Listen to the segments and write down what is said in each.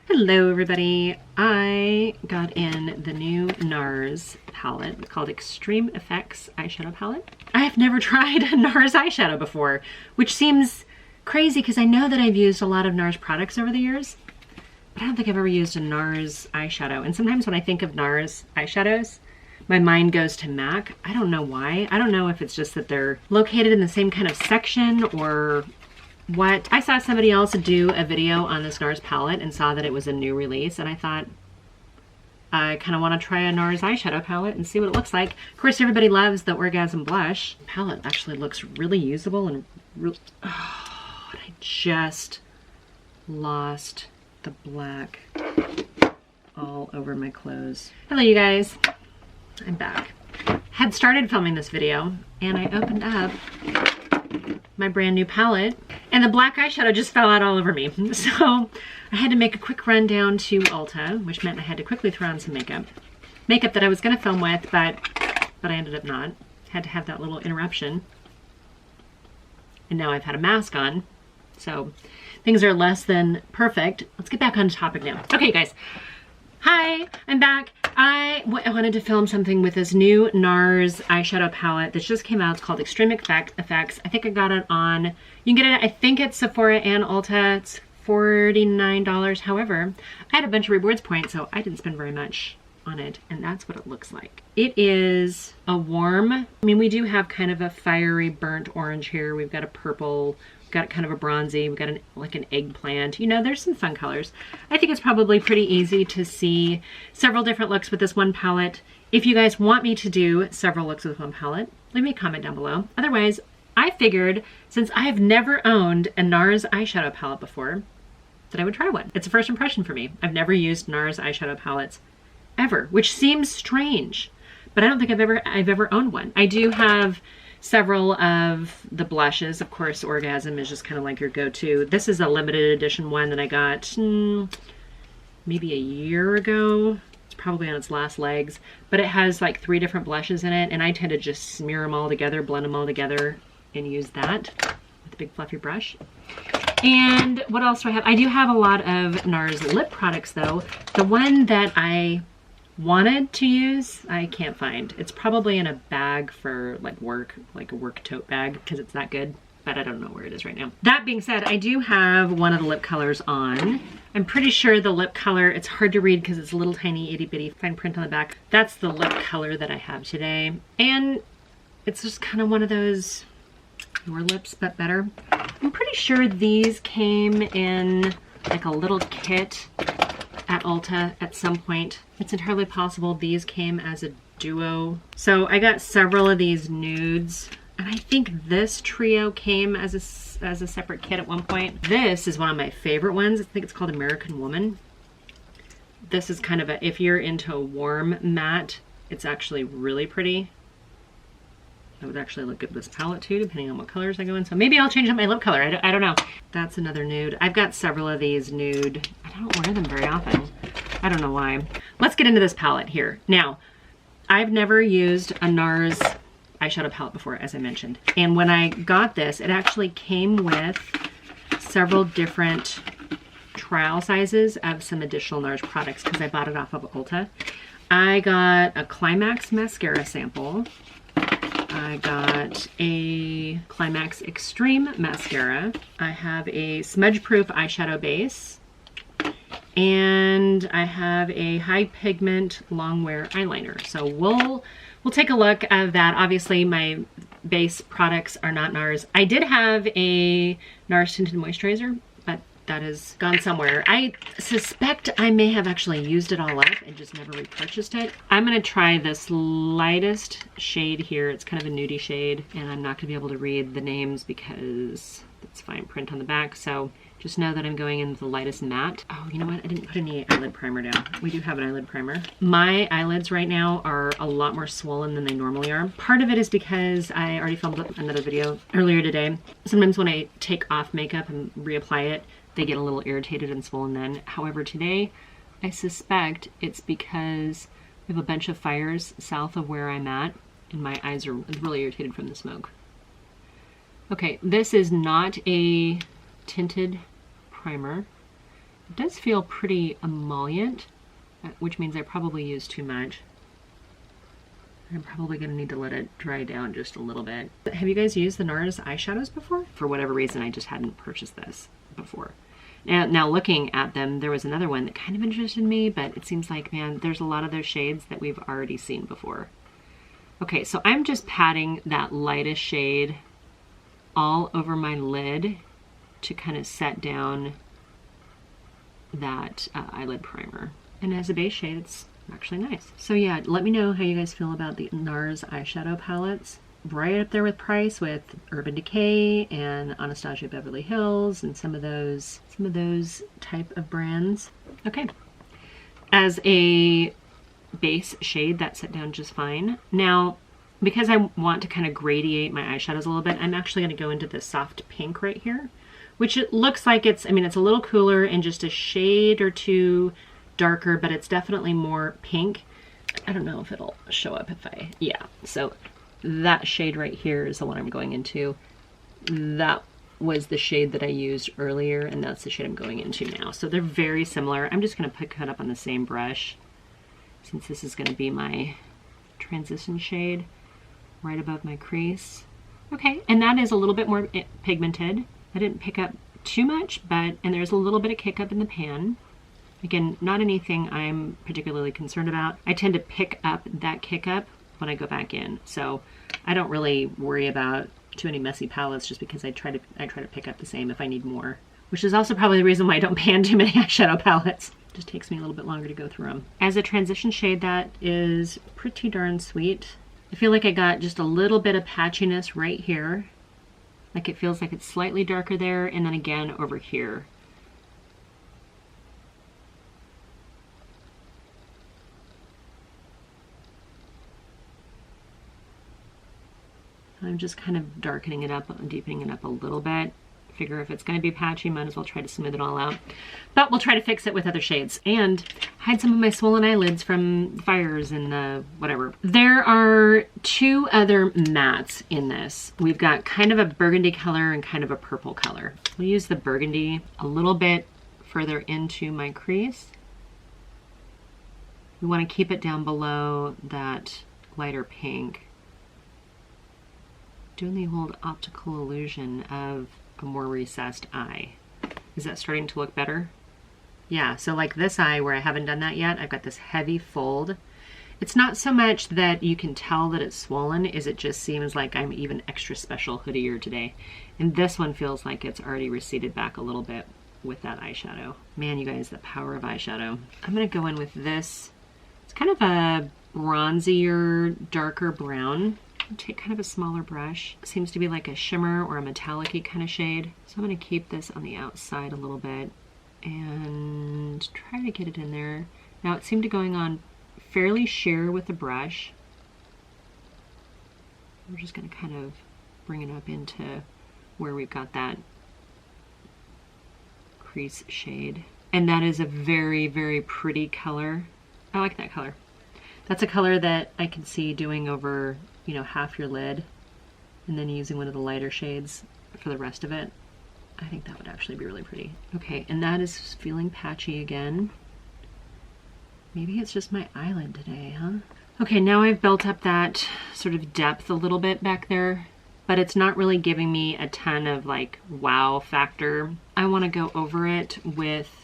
Hello everybody, I got in the new NARS palette called Extreme Effects Eyeshadow Palette. I have never tried a NARS eyeshadow before, which seems crazy because I know that I've used a lot of NARS products over the years, but I don't think I've ever used a NARS eyeshadow. And sometimes when I think of NARS eyeshadows, my mind goes to MAC. I don't know why. I don't know if it's just that they're located in the same kind of section or what. I saw somebody else do a video on this NARS palette and saw that it was a new release, and I thought I kind of want to try a NARS eyeshadow palette and see what it looks like. Of course, everybody loves the Orgasm Blush. The palette actually looks really usable and really, oh, I just lost the black all over my clothes. Hello you guys, I'm back. Had started filming this video and I opened up my brand new palette and the black eyeshadow just fell out all over me. So I had to make a quick run down to Ulta, which meant I had to quickly throw on some makeup. Makeup that I was gonna film with, but I ended up not. Had to have that little interruption. And now I've had a mask on, so things are less than perfect. Let's get back on topic now. Okay guys, hi, I'm back. I wanted to film something with this new NARS eyeshadow palette that just came out. It's called Extreme Effects. I think I got it on, you can get it, I think it's Sephora and Ulta. It's $49. However, I had a bunch of rewards points, so I didn't spend very much on it, and that's what it looks like. It is a warm, I mean, we do have kind of a fiery burnt orange here. We've got a purple, we've got kind of a bronzy, we've got like an eggplant. You know, there's some fun colors. I think it's probably pretty easy to see several different looks with this one palette. If you guys want me to do several looks with one palette, leave me a comment down below. Otherwise, I figured since I've never owned a NARS eyeshadow palette before, that I would try one. It's a first impression for me. I've never used NARS eyeshadow palettes ever, which seems strange, but I don't think I've ever owned one. I do have several of the blushes. Of course, Orgasm is just kind of like your go-to. This is a limited edition one that I got maybe a year ago. It's probably on its last legs, but it has like 3 different blushes in it, and I tend to just smear them all together, blend them all together, and use that with a big fluffy brush. And what else do I have? I do have a lot of NARS lip products though. The one that I wanted to use, I can't find. It's probably in a bag for like work, like a work tote bag, because it's that good, but I don't know where it is right now. That being said, I do have one of the lip colors on. I'm pretty sure the lip color, it's hard to read because it's a little tiny itty bitty fine print on the back. That's the lip color that I have today. And it's just kind of one of those Your Lips but better. I'm pretty sure these came in like a little kit at Ulta at some point. It's entirely possible these came as a duo. So I got several of these nudes, and I think this trio came as a separate kit at one point. This is one of my favorite ones. I think it's called American Woman. This is kind of a, if you're into a warm matte, it's actually really pretty. That would actually look good with this palette too, depending on what colors I go in. So maybe I'll change up my lip color. I don't know. That's another nude. I've got several of these nude. I don't wear them very often. I don't know why. Let's get into this palette here. Now, I've never used a NARS eyeshadow palette before, as I mentioned. And when I got this, it actually came with several different trial sizes of some additional NARS products because I bought it off of Ulta. I got a Climax mascara sample. I got a Climax Extreme mascara. I have a smudge-proof eyeshadow base. And I have a high pigment long wear eyeliner. So we'll take a look at that. Obviously my base products are not NARS. I did have a NARS tinted moisturizer, but that has gone somewhere. I suspect I may have actually used it all up and just never repurchased it. I'm gonna try this lightest shade here. It's kind of a nudie shade, and I'm not gonna be able to read the names because it's fine print on the back. So just know that I'm going in with the lightest matte. Oh, you know what? I didn't put any eyelid primer down. We do have an eyelid primer. My eyelids right now are a lot more swollen than they normally are. Part of it is because I already filmed another video earlier today. Sometimes when I take off makeup and reapply it, they get a little irritated and swollen then. However, today, I suspect it's because we have a bunch of fires south of where I'm at, and my eyes are really irritated from the smoke. Okay, this is not a tinted primer. It does feel pretty emollient, which means I probably use too much. I'm probably going to need to let it dry down just a little bit. Have you guys used the NARS eyeshadows before? For whatever reason, I just hadn't purchased this before. Now looking at them, there was another one that kind of interested me, but it seems like, man, there's a lot of those shades that we've already seen before. Okay, so I'm just patting that lightest shade all over my lid to kind of set down that eyelid primer. And as a base shade, it's actually nice. So yeah, let me know how you guys feel about the NARS eyeshadow palettes. Right up there with price with Urban Decay and Anastasia Beverly Hills and some of those type of brands. Okay, as a base shade, that set down just fine. Now, because I want to kind of gradiate my eyeshadows a little bit, I'm actually going to go into this soft pink right here, which it looks like it's, I mean, it's a little cooler and just a shade or two darker, but it's definitely more pink. I don't know if it'll show up if I, yeah. So that shade right here is the one I'm going into. That was the shade that I used earlier, and that's the shade I'm going into now. So they're very similar. I'm just going to pick it up on the same brush, since this is going to be my transition shade right above my crease. Okay, and that is a little bit more pigmented. I didn't pick up too much, and there's a little bit of kick up in the pan. Again, not anything I'm particularly concerned about. I tend to pick up that kick up when I go back in, so I don't really worry about too many messy palettes, just because I try to pick up the same if I need more, which is also probably the reason why I don't pan too many eyeshadow palettes. It just takes me a little bit longer to go through them. As a transition shade, that is pretty darn sweet. I feel like I got just a little bit of patchiness right here. Like it feels like it's slightly darker there, and then again over here. I'm just kind of darkening it up and deepening it up a little bit. Figure if it's going to be patchy, might as well try to smooth it all out. But we'll try to fix it with other shades and hide some of my swollen eyelids from fires and whatever. There are two other mattes in this. We've got kind of a burgundy color and kind of a purple color. We'll use the burgundy a little bit further into my crease. We want to keep it down below that lighter pink. Doing the old optical illusion of a more recessed eye. Is that starting to look better? Yeah, so like this eye where I haven't done that yet, I've got this heavy fold. It's not so much that you can tell that it's swollen, is it just seems like I'm even extra special hoodier today. And this one feels like it's already receded back a little bit with that eyeshadow. Man, you guys, the power of eyeshadow. I'm gonna go in with this. It's kind of a bronzier, darker brown. Take kind of a smaller brush. It seems to be like a shimmer or a metallic-y kind of shade. So I'm going to keep this on the outside a little bit and try to get it in there. Now it seemed to going on fairly sheer with the brush. We're just going to kind of bring it up into where we've got that crease shade. And that is a very, very pretty color. I like that color. That's a color that I can see doing over, you know, half your lid and then using one of the lighter shades for the rest of it. I think that would actually be really pretty. Okay, and that is feeling patchy again. Maybe it's just my eyelid today, huh? Okay, now I've built up that sort of depth a little bit back there, but it's not really giving me a ton of like wow factor. I want to go over it with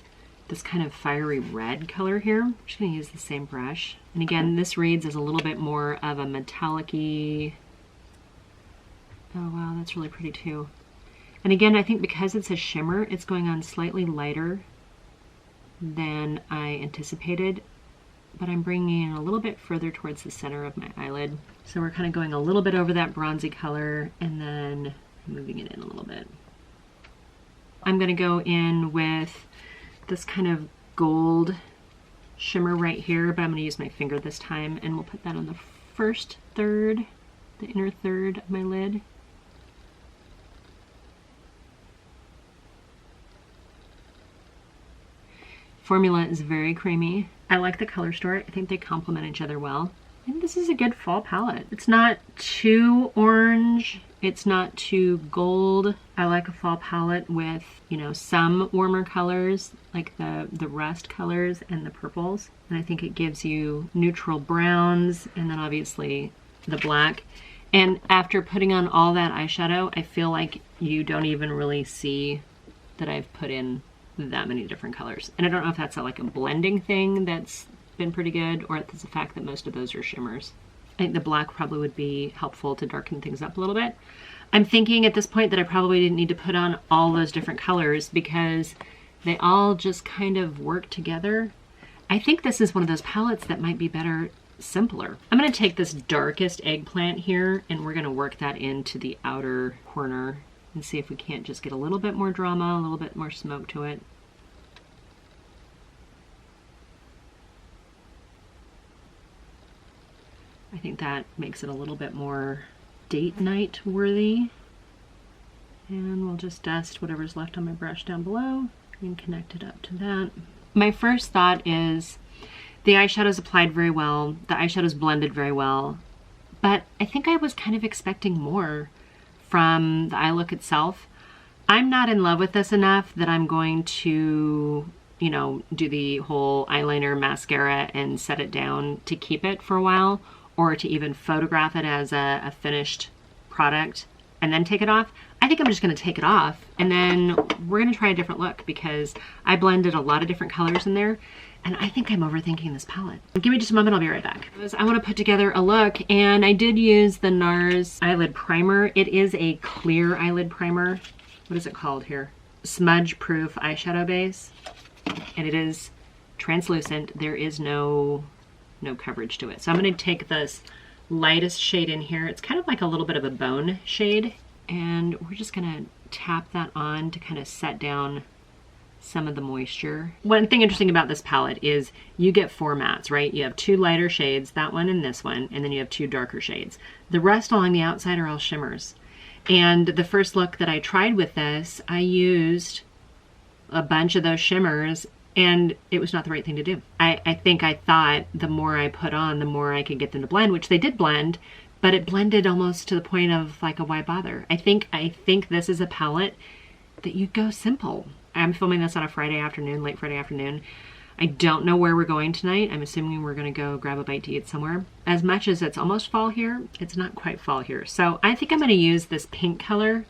this kind of fiery red color here. I'm just going to use the same brush. And again, this reads as a little bit more of a metallic-y. Oh wow, that's really pretty too. And again, I think because it's a shimmer, it's going on slightly lighter than I anticipated, but I'm bringing it a little bit further towards the center of my eyelid. So we're kind of going a little bit over that bronzy color and then moving it in a little bit. I'm going to go in with this kind of gold shimmer right here, but I'm going to use my finger this time, and we'll put that on the first third, the inner third of my lid. Formula is very creamy. I like the color store. I think they complement each other well. And this is a good fall palette. It's not too orange. It's not too gold. I like a fall palette with, you know, some warmer colors, like the rust colors and the purples. And I think it gives you neutral browns and then obviously the black. And after putting on all that eyeshadow, I feel like you don't even really see that I've put in that many different colors. And I don't know if that's like a blending thing that's been pretty good, or it's the fact that most of those are shimmers. I think the black probably would be helpful to darken things up a little bit. I'm thinking at this point that I probably didn't need to put on all those different colors because they all just kind of work together. I think this is one of those palettes that might be better simpler. I'm going to take this darkest eggplant here and we're going to work that into the outer corner and see if we can't just get a little bit more drama, a little bit more smoke to it. I think that makes it a little bit more date night worthy. And we'll just dust whatever's left on my brush down below and connect it up to that. My first thought is the eyeshadow's applied very well. The eyeshadow's blended very well. But I think I was kind of expecting more from the eye look itself. I'm not in love with this enough that I'm going to, you know, do the whole eyeliner mascara and set it down to keep it for a while, or to even photograph it as a finished product and then take it off. I think I'm just gonna take it off and then we're gonna try a different look because I blended a lot of different colors in there and I think I'm overthinking this palette. Give me just a moment, I'll be right back. I wanna put together a look and I did use the NARS eyelid primer. It is a clear eyelid primer. What is it called here? Smudge proof eyeshadow base. And it is translucent. There is no coverage to it. So I'm going to take this lightest shade in here. It's kind of like a little bit of a bone shade. And we're just going to tap that on to kind of set down some of the moisture. One thing interesting about this palette is you get 4 mattes, right? You have 2 lighter shades, that one and this one, and then you have 2 darker shades. The rest along the outside are all shimmers. And the first look that I tried with this, I used a bunch of those shimmers and it was not the right thing to do. I think I thought the more I put on, the more I could get them to blend, which they did blend, but it blended almost to the point of like a why bother. I think this is a palette that you go simple. I'm filming this on a Friday afternoon, late Friday afternoon. I don't know where we're going tonight. I'm assuming we're gonna go grab a bite to eat somewhere. As much as it's almost fall here, it's not quite fall here. So I think I'm gonna use this pink color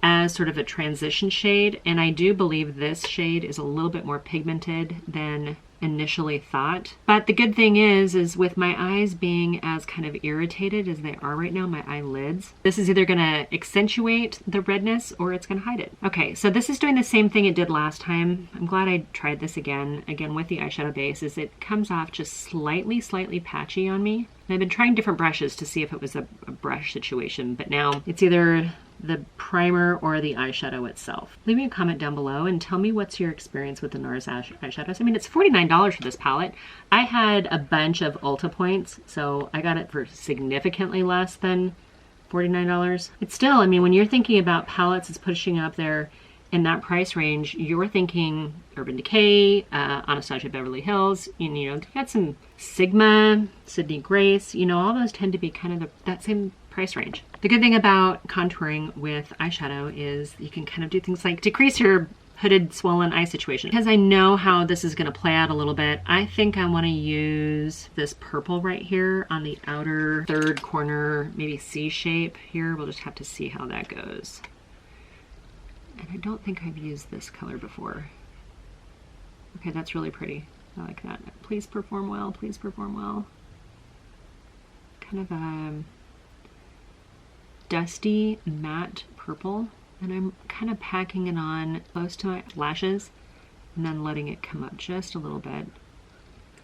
as sort of a transition shade, and I do believe this shade is a little bit more pigmented than initially thought. But the good thing is with my eyes being as kind of irritated as they are right now, my eyelids, this is either gonna accentuate the redness or it's gonna hide it. Okay, so this is doing the same thing it did last time. I'm glad I tried this again with the eyeshadow base, is it comes off just slightly patchy on me. And I've been trying different brushes to see if it was a brush situation, but now it's either the primer or the eyeshadow itself. Leave me a comment down below and tell me what's your experience with the NARS eyeshadows. I mean, it's $49 for this palette. I had a bunch of Ulta points, so I got it for significantly less than $49. It's still, I mean, when you're thinking about palettes, it's pushing up there in that price range, you're thinking Urban Decay, Anastasia Beverly Hills, you know, you got some Sigma, Sydney Grace, you know, all those tend to be kind of that same price range. The good thing about contouring with eyeshadow is you can kind of do things like decrease your hooded swollen eye situation. Because I know how this is going to play out a little bit, I think I want to use this purple right here on the outer third corner, maybe C shape here. We'll just have to see how that goes. And I don't think I've used this color before. Okay, that's really pretty. I like that. Please perform well, please perform well. Kind of a dusty matte purple, and I'm kind of packing it on close to my lashes and then letting it come up just a little bit.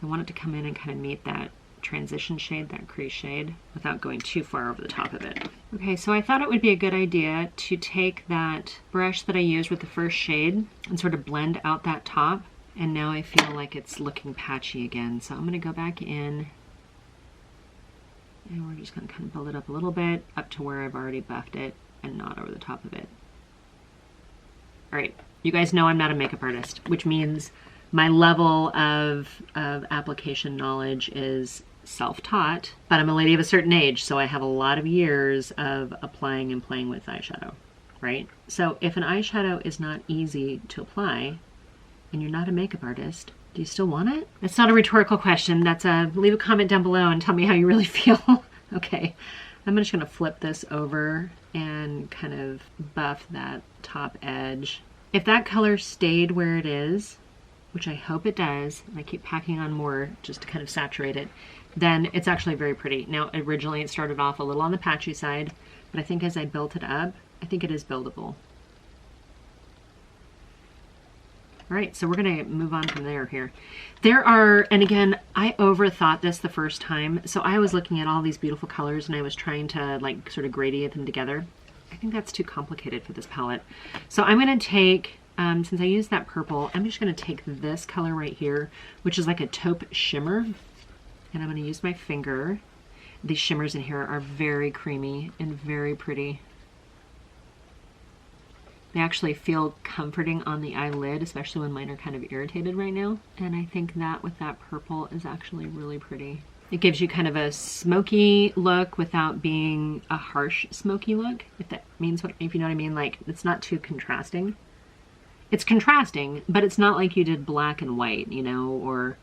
I want it to come in and kind of meet that transition shade, that crease shade, without going too far over the top of it. Okay, so I thought it would be a good idea to take that brush that I used with the first shade and sort of blend out that top, and now I feel like it's looking patchy again. So I'm going to go back in and we're just going to kind of build it up a little bit up to where I've already buffed it and not over the top of it. All right, you guys know I'm not a makeup artist, which means my level of application knowledge is self-taught, but I'm a lady of a certain age, so I have a lot of years of applying and playing with eyeshadow, right? So if an eyeshadow is not easy to apply and you're not a makeup artist, do you still want it? That's not a rhetorical question. That's leave a comment down below and tell me how you really feel. Okay, I'm just gonna flip this over and kind of buff that top edge. If that color stayed where it is, which I hope it does, and I keep packing on more just to kind of saturate it, then it's actually very pretty. Now, originally it started off a little on the patchy side, but I think as I built it up, I think it is buildable. All right, so we're gonna move on from there here. There are, and again, I overthought this the first time. So I was looking at all these beautiful colors and I was trying to like sort of gradient them together. I think that's too complicated for this palette. So I'm gonna take, since I used that purple, I'm just gonna take this color right here, which is like a taupe shimmer. And I'm gonna use my finger. These shimmers in here are very creamy and very pretty. They actually feel comforting on the eyelid, especially when mine are kind of irritated right now. And I think that with that purple is actually really pretty. It gives you kind of a smoky look without being a harsh smoky look, if that means what, if you know what I mean. Like, it's not too contrasting. It's contrasting, but it's not like you did black and white, you know, or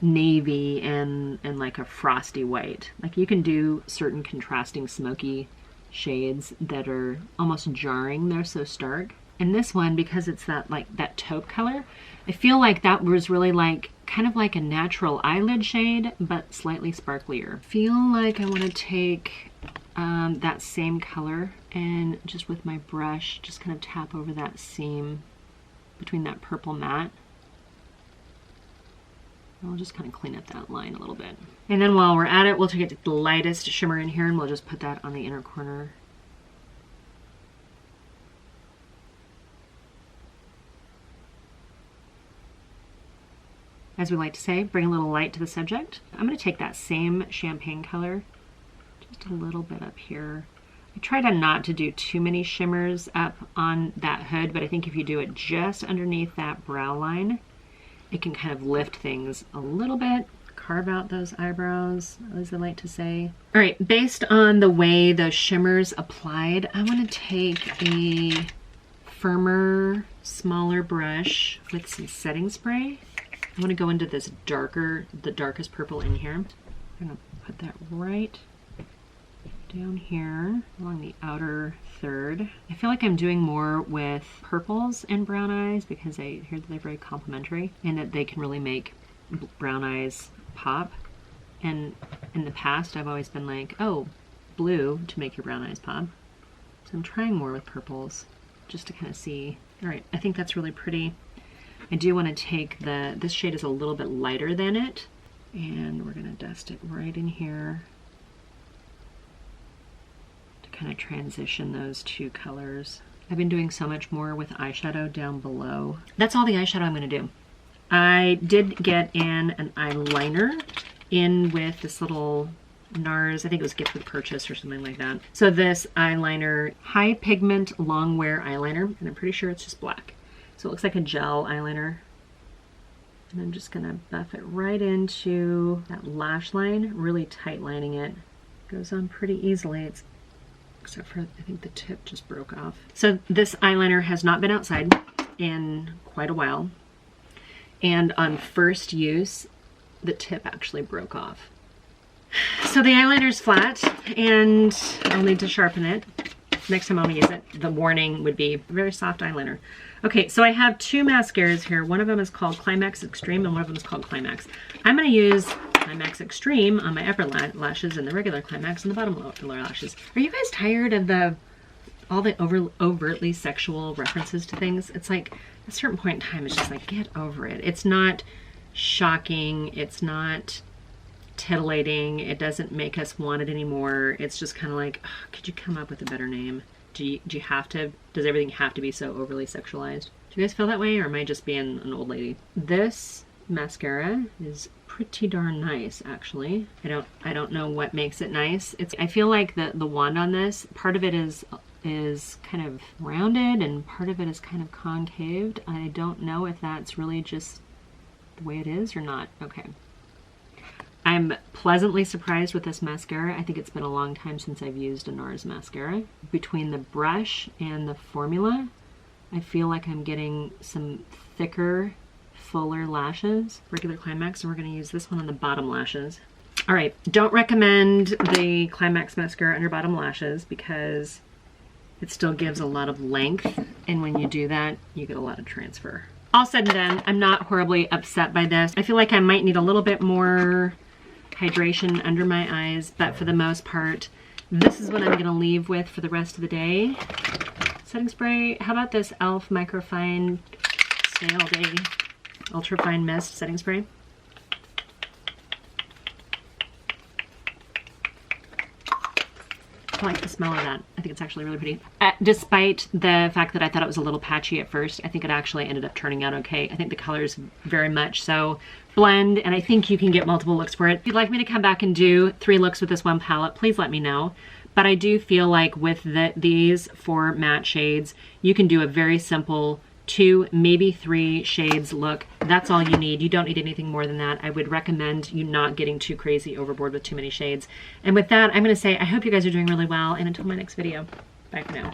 navy and like a frosty white. Like, you can do certain contrasting smoky shades that are almost jarring. They're so stark. And this one, because it's that like that taupe color, I feel like that was really like kind of like a natural eyelid shade, but slightly sparklier. Feel like I want to take that same color and just with my brush just kind of tap over that seam between that purple matte. I'll just kind of clean up that line a little bit. And then while we're at it, we'll take the lightest shimmer in here and we'll just put that on the inner corner. As we like to say, bring a little light to the subject. I'm going to take that same champagne color, just a little bit up here. I try to not to do too many shimmers up on that hood, but I think if you do it just underneath that brow line, it can kind of lift things a little bit, carve out those eyebrows, as I like to say. All right, based on the way those shimmers applied, I want to take a firmer, smaller brush with some setting spray. I want to go into this darker, the darkest purple in here. I'm going to put that right down here along the outer third. I feel like I'm doing more with purples and brown eyes because I hear that they're very complementary and that they can really make brown eyes pop. And in the past, I've always been like, oh, blue to make your brown eyes pop. So I'm trying more with purples just to kind of see. All right, I think that's really pretty. I do want to take this shade is a little bit lighter than it, and we're going to dust it right in here to kind of transition those two colors. I've been doing so much more with eyeshadow down below. That's all the eyeshadow I'm going to do. I did get in an eyeliner in with this little NARS, I think it was gift with purchase or something like that. So this eyeliner, high pigment long wear eyeliner, and I'm pretty sure it's just black. So it looks like a gel eyeliner. And I'm just gonna buff it right into that lash line, really tight lining it. Goes on pretty easily, except for I think the tip just broke off. So this eyeliner has not been outside in quite a while. And on first use, the tip actually broke off. So the eyeliner's flat and I'll need to sharpen it. Next time I'll use it, the warning would be very soft eyeliner. Okay, so I have two mascaras here. One of them is called Climax Extreme and one of them is called Climax. I'm gonna use Climax Extreme on my upper lashes and the regular Climax on the bottom lower lashes. Are you guys tired of all the overtly sexual references to things? It's like, at a certain point in time, it's just like, get over it. It's not shocking, it's not titillating, it doesn't make us want it anymore. It's just kind of like, oh, could you come up with a better name? Do you have to, does everything have to be so overly sexualized? Do you guys feel that way, or am I just being an old lady? This mascara is pretty darn nice, actually. I don't know what makes it nice. I feel like the wand on this, part of it is kind of rounded and part of it is kind of concaved. I don't know if that's really just the way it is or not. Okay. I'm pleasantly surprised with this mascara. I think it's been a long time since I've used a NARS mascara. Between the brush and the formula, I feel like I'm getting some thicker, fuller lashes. Regular Climax, and we're gonna use this one on the bottom lashes. All right, don't recommend the Climax mascara under bottom lashes because it still gives a lot of length, and when you do that, you get a lot of transfer. All said and done, I'm not horribly upset by this. I feel like I might need a little bit more hydration under my eyes, but for the most part, this is what I'm gonna leave with for the rest of the day. Setting spray, how about this e.l.f. Microfine Stay All Day Ultra Fine Mist setting spray? I like the smell of that. I think it's actually really pretty. Despite the fact that I thought it was a little patchy at first, I think it actually ended up turning out okay. I think the colors very much so blend, and I think you can get multiple looks for it. If you'd like me to come back and do 3 looks with this one palette, please let me know. But I do feel like with these 4 matte shades, you can do a very simple 2, maybe 3 shades look. That's all you need. You don't need anything more than that. I would recommend you not getting too crazy overboard with too many shades. And with that, I'm going to say I hope you guys are doing really well, and until my next video, bye for now.